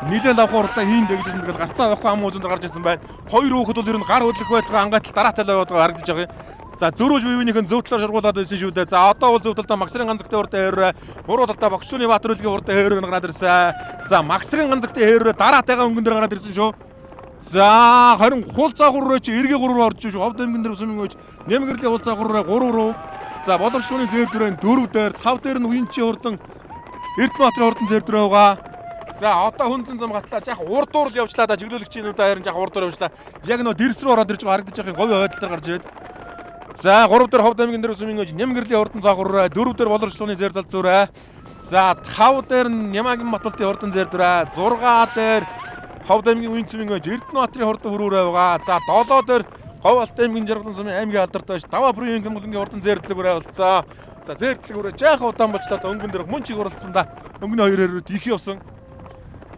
нилээл авах уралдаа хийн дэглэжсэн тэгэл гарцаа авахгүй ам үзүүн дээр гарч ирсэн байна. Хоёр хүүхэд бол ер нь гар хөдлөх байтугай ангайтал дараатай л яваад байгаа харагдаж байгаа юм. За зөрүүж бивнийхэн зөв талаар шургуулад байсан шүү дээ. За одоо бол зөв талдаа Максрын ганцэгтэй хурдан хэр, буруу талдаа Бөкслөөний Баатарын хурдан хэр гараад ирсэн. За Максрын ганцэгтэй хэр дараатайгаа өнгөн дээр гараад ирсэн шүү. За харин хул загвар чи эргээ 3 руу орж шүү. Ховд аймгийн Дэрв сумын ууч Нямгэрлийн хул загвар 3 руу. За болорчлооны зэр дөрөв 4 дээр 5 дээр нь Уянчи хурдан Эрдэнэбаатарын хурдан зэр дөрөв байгаа. За одоо хөндлөн зам гатлаа. Жаах урдуур л явчлаа да. Чиглүүлэгчнүүд харин жаах урдуур явчлаа. Яг нөө дэрс рүү ороод ирж байгаа харагдаж байгаа говь ойдол дээр гарч ирээд. За 3 дээр Ховд аймгийн Дэрв сумын ууч Нямгэрлийн хурдан загвар 4 дээр болорчлооны зэр дал зүрэ. За 5 дээр нь Нямагийн баталтын хурдан зэр дөрөв 6 дээр Ховд аймгийн Уян цэм ууч Эрдэнэбаатарын хурдан өрөөрөө байгаа. За 7 дээр Говьалтай аймгийн Жаргалан сумын аймгийн алдартай даваа бүрийн гэмүүлэнгийн хурдан зэрдлэг өрөө болцоо. За зэрдлэг өрөө жаах удаан бочлоо өнгөн дээр мөн чиг уралцсан да. Өнгөний 2 хэрүүд их явсан.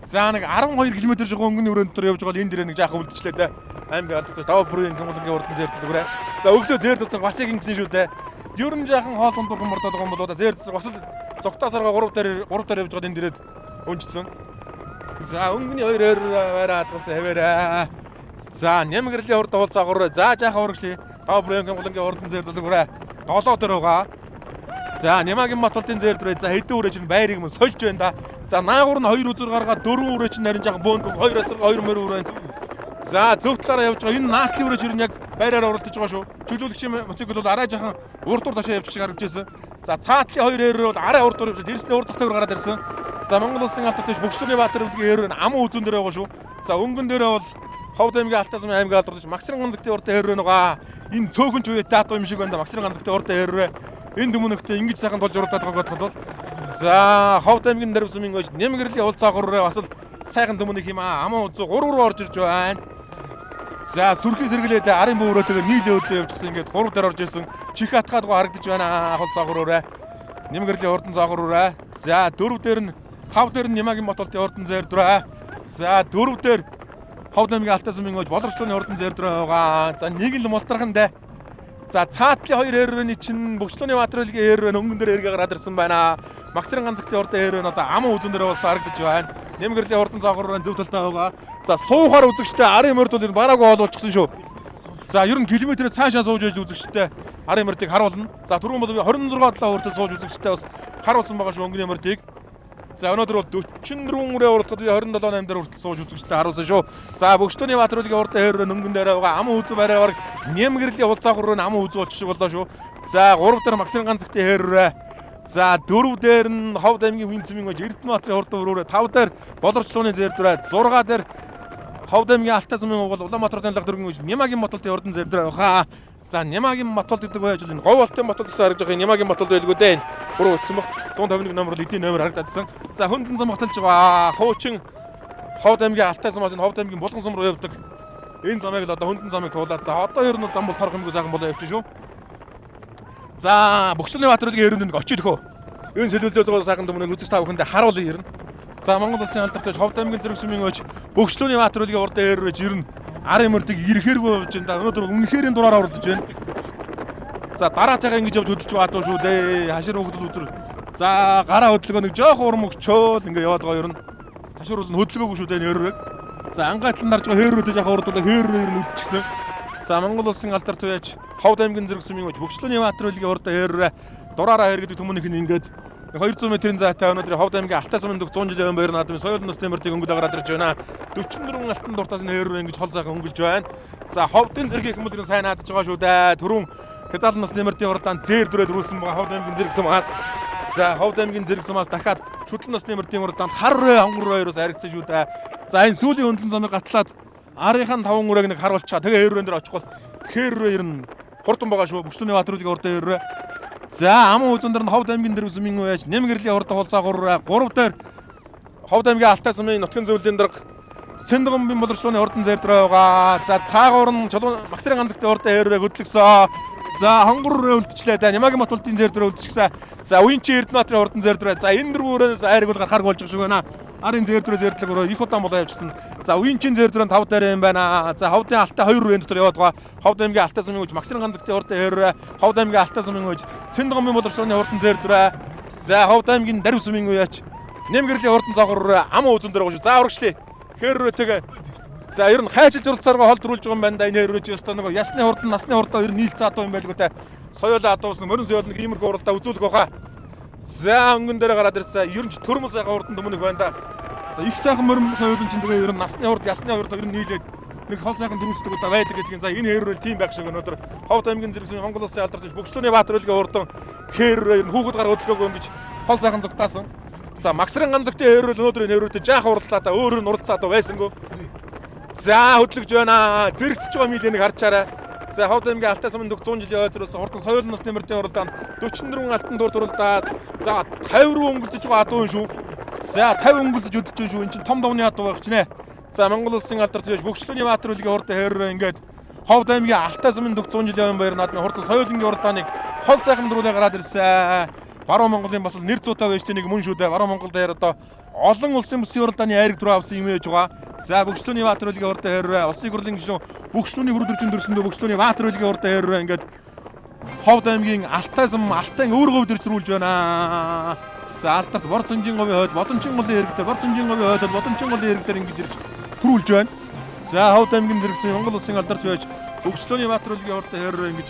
За нэг 12 км жоо өнгөний өрөөнд дээр явж байгаа энэ дэрэ нэг жаах үлдчихлээ дээ. Аймгийн алдартай даваа бүрийн гэмүүлэнгийн хурдан зэрдлэг өрөө. За өглөө зэр доцор бас яг ингэсэн шүү дээ. Ер нь жаахан хоол дундуур мордоод байгаа юм болоо да. Зэр доцор бас л зогтоосарга 3 дээр явж байгаа энэ дэрээд өнчсөн. За өнгөний 2 хэр бараад гасан хэвээрээ. За Нямгэрлийн хурдан хуул загвар. За жаахан урагшлаа. Даваа бүрийн гэмүүлэнгийн хурдан зэрдлэг өрөө 7 дээр байгаа. За Нямагийн баталтын зэр дөрөө за хэдэн үрээ чинь байрыг мөн сольж байна да. За наагур нь 2 үзүр гаргаад 4 үрээ чинь нарийн жаахан бөөнд 2 азар 2 мөр үрээ. За зөв талаараа явж байгаа. Энэ наатлын үрээ чинь яг байраараа уралдаж байгаа шүү. Чөлөөлөгчийн мотоцикл бол арай жаахан урдуур ташаа явж шиг харагдаж байсан. За цаатлын 2 хэр бол арай урдуур явж дэрсний урд захтайгаар гараад ирсэн. За Монгол улсын алдартай Бөкслөөний Баатарын хэр ам үзүүн дээр байгаа шүү. За өнгөн дээрээ бол Ховд аймгийн Алтай замын аймгийн алдартай Максрын ганцэгтэй хурдан хэр байгаа. Энэ цөөхөн ч үе таат юм шиг байна да. Максрын ганцэгтэй хурдан хэр энэ дүмөнөгтэй ингэж сайхан болж уралдаад байгааг бодоход бол за Ховд аймгийн Дэрв сумын ууч Нямгэрлийн уул загвар бас л сайхан дүмөнөх юм аа. Амаа үзүү 3 руу орж ирж байна. За сүрхий сэргэлээд арын бөөрөөтэйгээр нийлээ өдлөө явчихсан ингээд 3 дээр орж ирсэн. Чих хатгаадгүй харагдаж байна хол загвараараа. Нямгэрлийн хурдан загвараараа. За 4 дээр нь 5 дээр нь Нямагийн баталтын хурдан зэр дөрөө. За 4 дээр Ховд аймгийн Алтай замын ууч болорчлооны хурдан зэр дөрөө байгаа. За нэг л мултрахын дээ. За цаатлын 2 хэрвэний чинь Бөкслөөний Баатарын хэрвэн өнгөн дээр эргээ гараад ирсэн байна. Максрын ганцэгтэй хурдан хэрвэн одоо ам үзүүн дээр бас харагдаж байна. Нэмгэрлийн хурдан цаагаараа зөв талтай байгаа. За суухаар үзэгчтэй арын морд бол бараагүй олуулчихсан шүү. За ер нь километрээс цаашаа сууж ээж үзэгчтэй арын мордыг харуулна. За түрүүн бол 26 талаа хүртэл сууж үзэгчтэй бас харуулсан байгаа шүү өнгөний мордыг. За өнөөдөр бол 44-ээр уралдахад 27-8 дээр хүртэл сууж үзэгчтэй харуулсан шүү. За Бөгштөөний Баатаруулгийн хурдан хээрээ нөнгөн дээр байгаа ам үзүү барай баг Нэмгэрлийн улцаахруу ам үзүү болчих шиг боллоо шүү. За 3 дээр Максрын ганцэгтэй хээрээ. За 4 дээр нь Ховд аймгийн Хүнцмийн гож Эрдэнэбаатарын хурдан өрөөрөө 5 дээр Болорчлууны зэрдвэрээ 6 дээр Ховд аймгийн Алтай сумын угол Улаанбаатарын лаг дөргөн гож Нямагийн Мотолтын хурдан зэрдвэрээ баха. За Нямагийн Мотолт гэдэг байж бол энэ говь алтын Мотолт гэсэн харж байгаа Нямагийн Мотолт байлгүй дээ. Буруу утсан баг. 151 номер л эдийн номер харагдсан. За хөндлөн зам баталж байгаа. Хуучин Ховд аймгийн Алтай сумаас энэ Ховд аймгийн Булган сум руу явдаг. Энэ замыг л одоо хөндлөн замыг туулаад. За одоо ер нь зам бол торох юмгүй сайхан болоо явчих шүү. За Бөгштөөний Баатаруулгийн өрөөнд очиж өгөө. Энэ сэлүүлзээс байгаа сайхан төмнийг үзэж та бүхэндээ харуулъя ер нь. За Монгол улсын алдартай Ховд аймгийн зэрэг сүмийн өч Бөгштөөний Баатаруулгийн урд eerж ер нь арын мордыг ирэхээргүй болж байна. Өнөөдөр үнэхэрийн дураараа уралдаж байна. За дараатайгаа ингэж явж хөдөлж баадуу шүү дээ. Хашир хөгдөл үзэр. За гараа хөдөлгөө нэг жоох урам өгчөөл ингэ яваад байгаа ер нь. Ташуур бол хөдөлгөөгүй шүү дээ нэррэг. За ангаатлан дарж байгаа хээррүүдээ жоох урдуулаа хээррээр нь үлдчихсэн. За Монгол улсын алдартай байж Ховд аймгийн зэрэг сүмийн өч Бөгштөөний Баатаруулгийн урд eerээ дураараа хэр гэдэг төмөнийх нь ингээд 200 метрийн зайтай өнөөдөр Ховд аймгийн Алтай сумын дуг 100 жилийн байр наадмын соёл насны мөрдийг өнгөд агараад ирж байна. 44 алтан дуртаас нь хээррүү ингэж хол сайхан өнгөлж байна. За Ховдын зэргийн хүмүүст сайн наадж байгаа шүү дээ. Түрүүн Хязаал насны мөрдийн уралдаанд зээр дүрээд рүүлсэн байгаа Ховд аймгийн зэрэг сумаас. За Ховд аймгийн зэрэг сумаас дахиад Шүтлэн насны мөрдийн уралдаанд хар хонгор хоёроос харигдсан шүү дээ. За энэ сүүлийн хөндлөн замыг гатлаад арийнхаа 5 үрэг нэг харуулчаа. Тэгээ хээррүүн дээр очихгол хээррүү ирнэ. Хурдан байгаа шүү. Бөгштөөний Баатаруулгийн урд хээррүү. За аман үзэн дээр нь Ховд аймгийн дэрэг сүмийн байж Нэмгэрлийн хурдан хулцаагуур 3 дээр Ховд аймгийн Алтай сумын нутгийн зөвлөлийн дарга Цэндгомбын боловсролын хурдан зэрдрээ байгаа. За цаагуур нь Максрын ганцэгтэй хурдан хээрээ хөдлөсөн. За хонгор үлдчихлээ да. Нямагийн Мотолтын зэрдрээ үлдчихсэн. За Уинчи Эрдэнэбаатарын хурдан зэрдрээ. За энэ дөрвөөс айрыг бол гарахаар болж байгаа шүү байна. Арын зэрдрээ зэрдлэг өрөө их удаан болоо явчихсан. За Уинчин зэрдрээ 5 дээр юм байна. За Ховдын Алтай 2 рүү энэ дотор яваад байгаа. Ховд аймгийн Алтай сумын үж Максрын ганцэгтэй хурдан хээрээ. Ховд аймгийн Алтай сумын үж Цэндгомбын боловсролын хурдан зэрдрээ. За Ховд аймгийн Дарив сумын үеч Нэмгэрлийн хурдан цаагуур ам үзэн дээр байгаа шүү. За урагшлээ. Хээррөөтэйгээ. За ер нь хайчилж уралцааргаа хол дөрүүлж байгаа юм байна да. Энэ хээррөөч ёстой нөгөө ясны хурдан насны хурдан ер нь нийлцээ адуу юм байлгүй те. Соёлоо адуусна мөрөн соёл нэг иймэрхүү уралдаа үзүүлэх баха. За өнгөн дээр гараад ирсэн. Ер нь төрмөл сайхан хурдан төмөнөх байна да. За их сайхан мөрөн соёлын чинь тэгээ ер нь насны хурд ясны хурд ер нь нийлээд нэг хол сайхан дөрүүлдэг удаа байдаг гэдгийг. За энэ хээррөл тийм байх шиг өнөөдөр Ховд аймгийн зэрэг сүмийн Монгол улсын алдартай Бөгштөөний Баатаруулгийн хурдан хээррөө ер нь хүүхэд гар хөдлөөгүй ингэж хол сайхан зугтаасан. За Максрын ганцэгтэй хээррөл өнөөдөр энэ хээррөөтэй жаахан уралдлаа да өөр нь уралцаад байсангүй. За хөдлөж байна. Зэрэгтж байгаа милийн харчаарай. За Ховд аймгийн Алтай сумын дуг 100 жилийн ойдролс хурдан соёл насны мөрдийн уралдаанд 44 алтан дурд уралдаад за 50 руу өнгөлдөж байгаа адуу шүү. За 50 өнгөлдөж өдөлж шүү. Энд чинь том довны адуу байх чинь ээ. За Монгол улсын алдартай Бөгштөөний Баатаруулгийн хурдан хээррөө ингээд Ховд аймгийн Алтай сумын дуг 100 жилийн байр наадмын хурдан соёлын уралдааныг хол сайхан дөрүүлээ гараад ирсэн. Баруун Монголын бас нэр зуутай байжтэй нэг мөн шүү дээ. Баруун Монгол дээр одоо олон улсын бүсийн уралдааны айраг түрүү авсан юм ээж байгаа. За Бөгштөөний Баатаруулгийн хурдан хээррөө улсын хурлын гишүүн Бөгштөөний хүрдэржин дөрсөндөө Бөгштөөний Баатаруулгийн хурдан хээррөө ингээд Ховд аймгийн Алтай сум Алтайн өөр говь дэрзрүүлж байна. За Алдарт бор цонжин говийн хойд Бодончин голын иргэдээ бор цонжин говийн хойд Бодончин голын иргэдээр ингэж ирж түрүүлж байна. За Ховд аймгийн зэрэгсэн Монгол улсын алдарт байж Бөгштөөний Баатаруулгийн хурдан хээррөө ингэж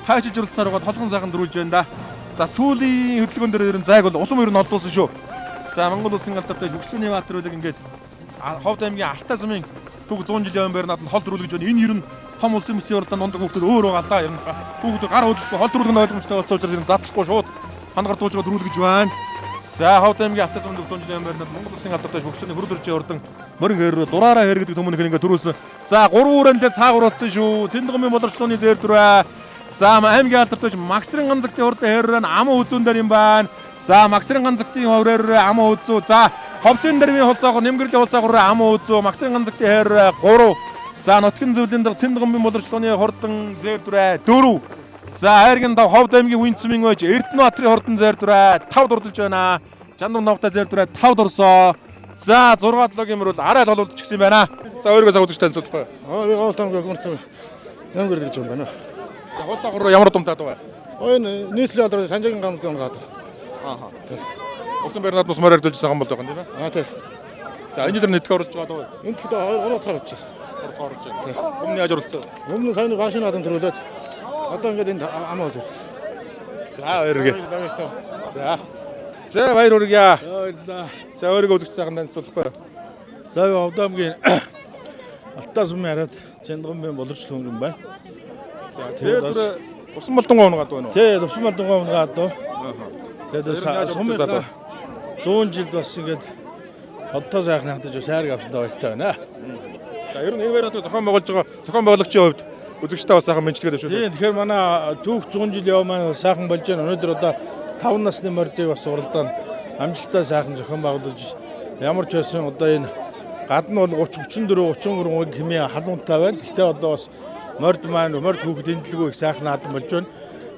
хайчилж уралцаар байгаа толгон сайхан дөрүүлж байна да. За сүүлийн хөдөлгөөн дээр ер нь зайг бол улам ер нь олдуулсан шүү. За Монгол улсын алдартай Бөгштөөний Баатаруулыг ингээд Ховд аймгийн Алтай сумын төг 100 жилийн байр наадманд хол дөрүүлж байна. Энэ ер нь том улсын бүсийн уралдаанд ундаг хүмүүсд өөр байгаа л да. Ер нь хүүхдүүд гар хөдлөхгүй хол дөрүүлэх нь ойлгомжтой болсон учраас ер нь задлахгүй шууд хангаар дуужгаа дөрүүлж байна. За Ховд аймгийн Алтай сумын төг 100 жилийн байр наадманд Монгол улсын алдартай Бөгштөөний хүрдэрчийн урдан мөрөн хээррөө дураараа хэр гэдэг төмөнх ингээд төрүүлсэн. За 3 үрэлээ цаагаар болсон шүү. Цэндгомбын боловсролын зэрдвэрээ. За аймгийн алдартай Максрын ганцэгтэй хурдан хээррөө ам үзүүн дээр юм байна. За Максрын ганцэгтийн хөрөөр ам үзүү. За Ховдын дэрмийн хулцаагуур Нэмгэрлийн хулцаагуур ам үзүү. Максрын ганцэгтийн хээррөө 3. За нутгийн зөвлөлийн дарга Цэндгомбын боловсролын хурдан зэрдвэрээ 4. За хайргийн дав Ховд аймгийн Хүнцмийн байж Эрдэнэбаатарын хурдан зэрдвэрээ 5 дурдж байна. Жандан новтай зэрдвэрээ 5 дурсоо. За 6 логийн мөр бол арай л олуулчихсан юм байна. За өөрийгөө цаг үзэгчтэй танилцуулахгүй. Би гол тамгийн хөрсөн Нэмгэр гэж юм байна. За хулцаагуур ямар думтаад байгаа? Энэ нийслэлийн алдар Санжаагийн гамд гамгаад. Ааха. Усан байр наадмаас морь өрдүүлж байгаа юм бол байгаа юм тийм ээ. Аа тий. За энэ дөр нэтгэж оруулж байгаа даа. Энд хэд ороод гарч. Оруулж байгаа. Өмнө яаж оруулсан? Өмнө сайн машин адам төрүүлээд одоо ингээд энд амаа үзв. За баяргээ. За баяр хүргье. Баярлалаа. За өөрийгөө үзэгч сайхан танилцуулахгүй. За Овдаамгийн Алтаа сумын хараад Чандган боловч хөнгөн байна. За тэр усан болдонгоо унгаад байна уу? Тий, усан болдонгоо унгаад доо. Тэгээд сумын 100 жил бас ингээд оддоо сайхан хатаж сайраг авсантай баяртай байна. За ер нь энэ баяраа зохион байгуулж байгаа зохион байгуулагчийн хувьд үзэгчтэй бас сайхан мэдчилгээд шүү. Тийм тэгэхээр манай түүх 100 жил яв маань сайхан болж байна. Өнөөдөр одоо 5 насны мордыг бас уралдаан амжилттай сайхан зохион байгуулж ямар ч байсан одоо энэ гадна бол 30 34 33 хэмээн халуунтай байна. Гэхдээ одоо бас морд хүүхэд эндэлгүй их сайхан наадам болж байна.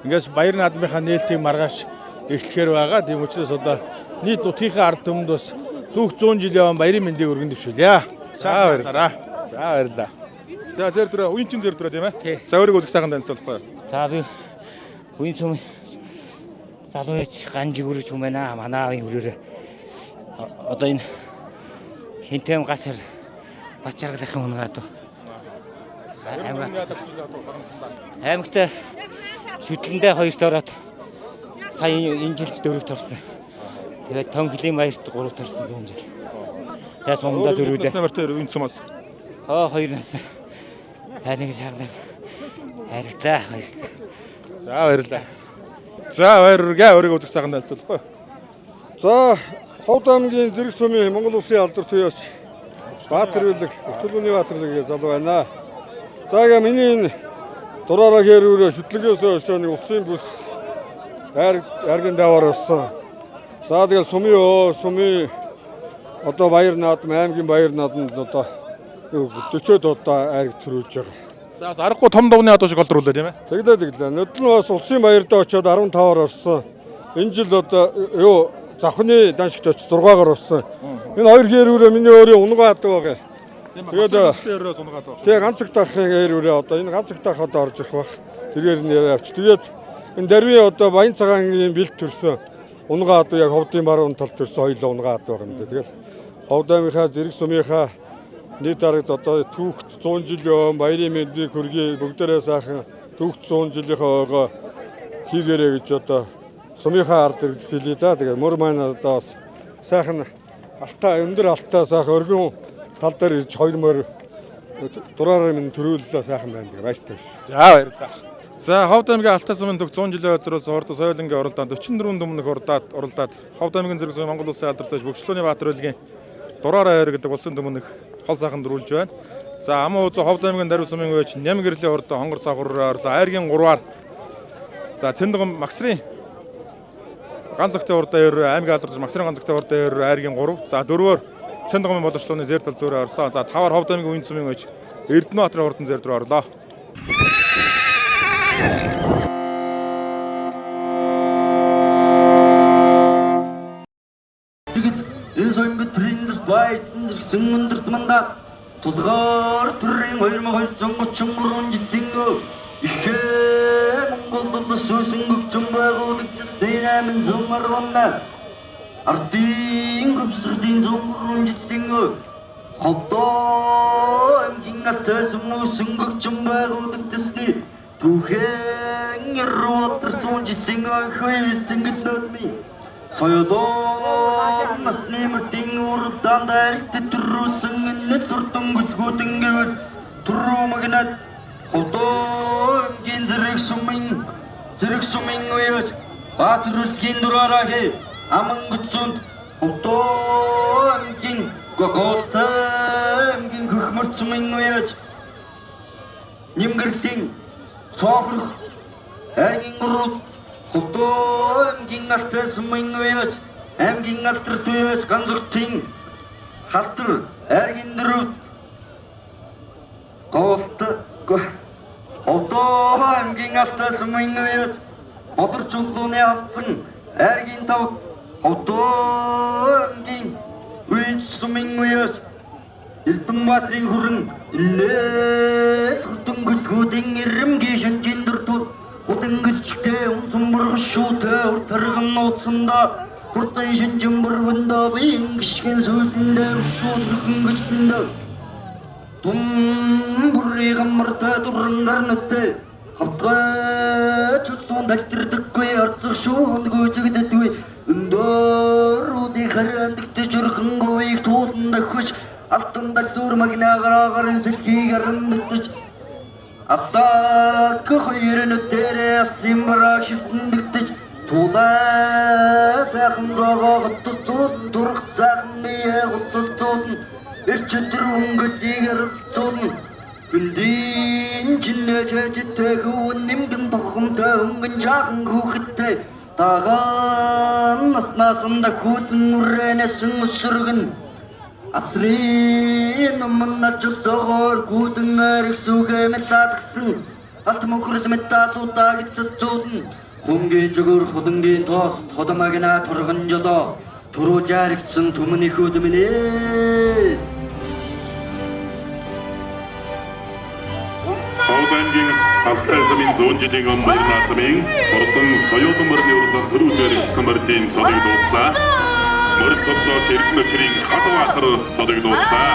Ингээс баяр наадмынхаа нээлтийг маргааш эхлэхээр байгаа. Тийм учраас одоо нийт нутгийнхаа ард түмэнд бас түүх 100 жил явсан баярын мэндийг өргөн дэвшүүлье. За баярлалаа. За баярлалаа. За зэр дөрөө уян чин зэр дөрөө тийм ээ. За өөрийгөө үзэх сайхан танилцуулахгүй. За би уян сум залуу ээж ганжиг үрж хүм байна. Манай аавын хүрээрээ одоо энэ хинтэм гасар бачаргалахын унгаад аймагт шүтлэндээ 2-т ороод сая энэ жил 4-т орсон. Тэгээд тон хөлийн баярт 3-т орсон 100 жил. Тэгээд сумдаа дөрвөлээ. Намартай уян сумаас. 2 нас. Нэг сайхан хайртай. За баярлалаа. За баяр хүргээ өөрийгөө үзэх сайхан танилцуулахгүй. За Ховдаамгийн Зэрэг сумын Монгол Улсын алдар туяач Баатар Билэг, Өчөлөөний Баатарлаг залуу байна. За ингээ миний энэ дураараа хэрүүрээ шүтлэгээс өшөө нэг улсын бүс аргын даваар орсон. За тэгэл сумын одоо баяр наадам, аймгийн баяр наадамд одоо 40-од одоо ариг төрүүлж байгаа. За аргагүй том довны адуу шиг олдруулаа тийм ээ. Тэглээ. Нүдэн бас улсын баярдаа очиод 15-аар орсон. Энэ жил одоо завхны даншигт очиж 6-аар орсон. Энэ хоёр хэрүүрээ миний өөрийн унгаа хатдаг байгаа. Тэгээд тэрээс унгаад байгаа. Тэгээ ганц их дахын хэрүүрээ одоо энэ ганц их дах одоо орж ирэх бах. Тэрээр нь яриа авч. Тэгээд энэ дарвийн одоо Баян цагаангийн бэлт төрсөн. Унгаа одоо яг Ховдын баруун талд төрсөн хоёулаа унгаа хатдаг байгаа юм дээ. Тэгээд Ховдаамынхаа Зэрэг сумынхаа нийт аргад одоо түүхт 100 жил явсан баярын мэндийг хүргэе бүгдээрээ сайхан түүхт 100 жилийнхаа ойгоо хийгээрэй гэж одоо сумынхаа ард иргэлтэлээ да. Тэгээд мөр маань одоо бас сайхан өндөр алтаа сайхан өргөн тал дээр ирж 2 мөр дураараа минь төрүүллээ сайхан байна. Тэгээд баяртай биш. За баярлалаа. За Ховдаамгийн Алтаа сумын түүх 100 жилийн өдрөөс Ордо соёлынгийн оролдоонд 44 дүмнэх уралдаад Ховдаамгийн Зэрэг сумын Монгол Улсын алдартай Бөкчлөөний Баатар Билгийн Дураараа хайр гэдэг улсын дүмнэх хол сайхан дөрүүлж байна. За амаа үзүү Ховдаамгийн Даруй сумын өвч Ням гэрлийн хордоо хонгор сагвараар орлоо. Айргийн 3-аар. За Цэндгэн Максрын ганц зөгтэй урдаа ер аймгийн алдарч Максрын ганц зөгтэй урдаа ер айргийн 3. За 4-оор Цэндгэн боловчлооны зэр тал зөөрөө орсон. За 5-аар Ховдаамгийн уян сумын өвч Эрдэнэбаатарын хурдан зэр рүү орлоо. Энэ соёмбит трендс байцсан зэрэгсэн өндөрт мандат тулгаар төрийн 2233 жилийн ихээ Монгол улс өсөнгөгчөн байгуулагдсан 818 ардын хөвсгөлийн 103 жилийн Ховдоо аймгийн Алтаа сумын өсөнгөгчөн байгуулагдсан түүхэн яруур 100 жилийн хөөсөн гэлнөдми соёлоо насны мөрдийн уралдаанд аригт төрүүлсэн энэ төрдөн гүлгүүдэнгээл түрүү магнат Ховдоогийн Зэрэг сумын уяж Баатар Билгийн дураараа хэ аман гүцүнд Ховдоогийн Гоколтамгийн Хөхмөрт сумын уяж Нимгэрлийн цоохрох айгийн гурав Ховдоогийн Алтаа сумын уяж аймгийн алдар туяас ганцորդын халтар айгийн 4 Ховдоогийн Алтаа сумын уяж болорч улууны алдсан айгийн 5 Ховдоогийн уяж сумын уяж Эрдэнэбаатарын хүрэн инээл хурдан гөлгүүдийн ирэмгийн шинжин дуртул Худангөлчтэй унсан бургаш шүүтэй тарган нууцсанда Хурдан шинжин бүрвэндөө биеийн гიშгэн сүлдэндээ өшөөдрөхөн гэлтэндээ Тум бүрий гаммартай дуран гарнутай Хавтгай чулуун талтэрдэггүй арцах шуун гүйцэгдэдгүй Өндөөрүүдий харандагтаж өрхөн говийг туулан дахвч Автан далтуур магнаагаараагарын сэлхийг арандагдаж Асаак хойрэнүүдээрээ асын барааг шивтэндэгдэж Тулаа сайхан зоогоогод туцууд дурх сайхан бие гуталцууд Эрчөдөр өнгөлийг аралцуулна Хүндийн чинээ чэжтэй хөвөн нэмгэн тохомтой өнгөн жаахан хүүхэдтэй Тагаан наснасанда хүүлэн үрэнэсэн өсөргөн Асрын өмнө жолоогоор гүдэн арих сүгэ мэлалгсан Алт мөхрөл металлуудаа гитцүүлэн Хунгийн жогор худангийн тоос тодомагна турган жолоо Туруу жаригдсан түмний хөдмөнээ Хавдаймгийн Алтай замын 100 жилийн өмнө наатмын Хурдан соёлын мөрний урдаа төрүүлэр самардын цодыг дуудлаа. Мөр цодоо тэрхнөтрийн хатваахар цодыг дуудлаа.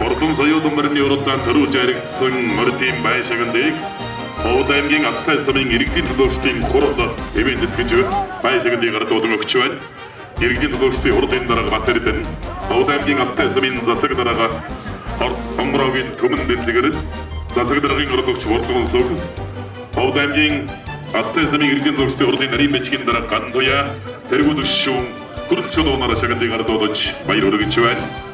Хурдан соёлын мөрний урдаа төрүүлж яригдсан мөрдийн байшаагдыг Хавдаймгийн Алтай замын иргэдийн төлөөлөгчдийн хурал эвэндэтгэж байшаагдыг гардуулан өгч байна. Иргэдийн төлөөлөгчдийн хурлын дарга Батэрдэн Хавдаймгийн Алтай замын засаг дарга Хомрогийн төмөн дэтлэгэр засаг даргын урлагч Урлагун Сүг Хавдаймгийн Алтай замын иргэдийн төлөөлөгчдийн хурлын нарийн бичгийн дарга Гантуя тэргүүлэгч шүүн хүрх чулуунаараа шагналыг гардуулж баяр хүргэж байна.